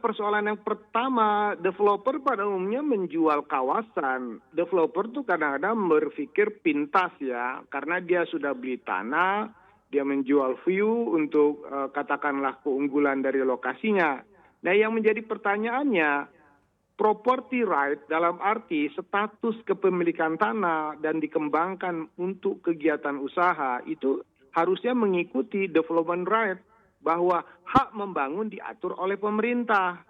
persoalan yang pertama, developer pada umumnya menjual kawasan. Developer tuh kadang-kadang berpikir pintas ya, karena dia sudah beli tanah, dia menjual view untuk katakanlah keunggulan dari lokasinya. Nah, yang menjadi pertanyaannya, property right dalam arti status kepemilikan tanah dan dikembangkan untuk kegiatan usaha itu harusnya mengikuti development right, bahwa hak membangun diatur oleh pemerintah.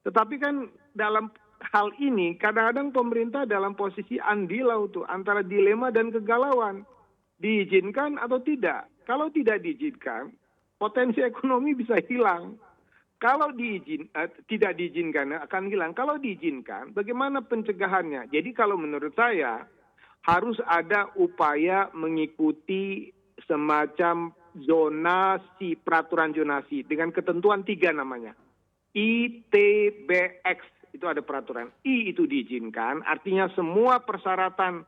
Tetapi kan dalam hal ini kadang-kadang pemerintah dalam posisi andilau tuh antara dilema dan kegalauan. Diizinkan atau tidak? Kalau tidak diizinkan, potensi ekonomi bisa hilang. Kalau tidak diizinkan akan hilang. Kalau diizinkan, bagaimana pencegahannya? Jadi kalau menurut saya harus ada upaya mengikuti semacam zonasi, peraturan zonasi dengan ketentuan 3 namanya. ITBX itu ada peraturan. I itu diizinkan, artinya semua persyaratan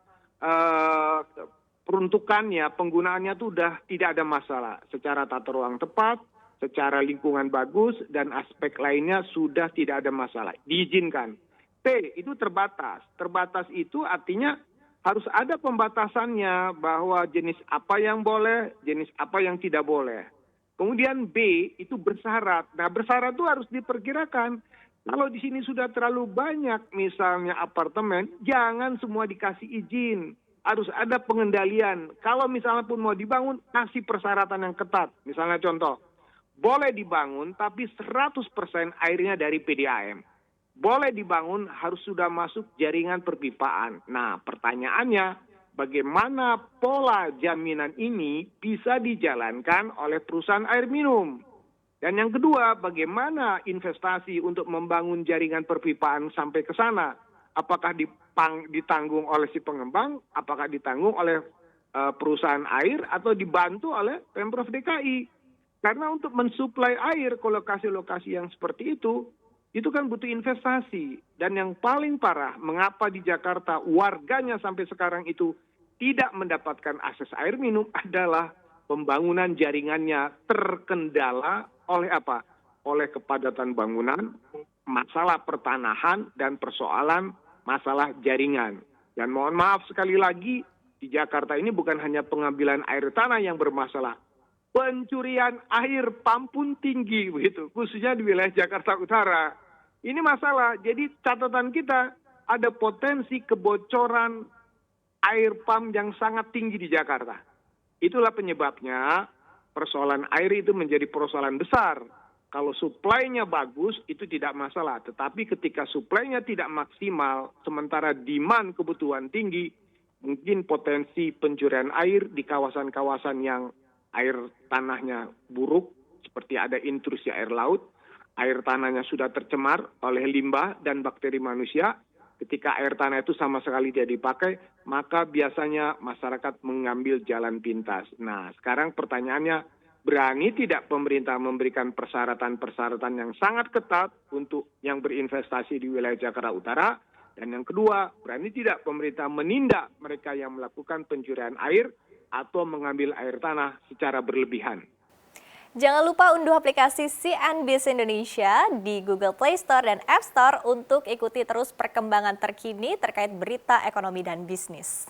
peruntukannya, penggunaannya itu sudah tidak ada masalah. Secara tata ruang tepat, secara lingkungan bagus, dan aspek lainnya sudah tidak ada masalah. Diizinkan. T itu terbatas. Terbatas itu artinya harus ada pembatasannya bahwa jenis apa yang boleh, jenis apa yang tidak boleh. Kemudian B itu bersyarat. Nah, bersyarat itu harus diperkirakan. Kalau di sini sudah terlalu banyak misalnya apartemen, jangan semua dikasih izin. Harus ada pengendalian. Kalau misalnya pun mau dibangun, kasih persyaratan yang ketat. Misalnya contoh, boleh dibangun tapi 100% airnya dari PDAM. Boleh dibangun harus sudah masuk jaringan perpipaan. Nah, pertanyaannya, bagaimana pola jaminan ini bisa dijalankan oleh perusahaan air minum? Dan yang kedua, bagaimana investasi untuk membangun jaringan perpipaan sampai ke sana? Apakah ditanggung oleh si pengembang, apakah ditanggung oleh perusahaan air, atau dibantu oleh Pemprov DKI? Karena untuk mensuplai air ke lokasi-lokasi yang seperti itu kan butuh investasi. Dan yang paling parah, mengapa di Jakarta warganya sampai sekarang itu tidak mendapatkan akses air minum adalah pembangunan jaringannya terkendala oleh apa? Oleh kepadatan bangunan, masalah pertanahan, dan persoalan masalah jaringan. Dan mohon maaf sekali lagi, di Jakarta ini bukan hanya pengambilan air tanah yang bermasalah, pencurian air pam pun tinggi begitu, khususnya di wilayah Jakarta Utara. Ini masalah. Jadi catatan kita ada potensi kebocoran air pam yang sangat tinggi di Jakarta. Itulah penyebabnya persoalan air itu menjadi persoalan besar. Kalau suplainya bagus itu tidak masalah, tetapi ketika suplainya tidak maksimal sementara demand kebutuhan tinggi, mungkin potensi pencurian air di kawasan-kawasan yang air tanahnya buruk, seperti ada intrusi air laut, air tanahnya sudah tercemar oleh limbah dan bakteri manusia. Ketika air tanah itu sama sekali tidak dipakai, maka biasanya masyarakat mengambil jalan pintas. Nah, sekarang pertanyaannya, berani tidak pemerintah memberikan persyaratan-persyaratan yang sangat ketat untuk yang berinvestasi di wilayah Jakarta Utara? Dan yang kedua, berani tidak pemerintah menindak mereka yang melakukan pencurian air atau mengambil air tanah secara berlebihan? Jangan lupa unduh aplikasi CNBC Indonesia di Google Play Store dan App Store untuk ikuti terus perkembangan terkini terkait berita ekonomi dan bisnis.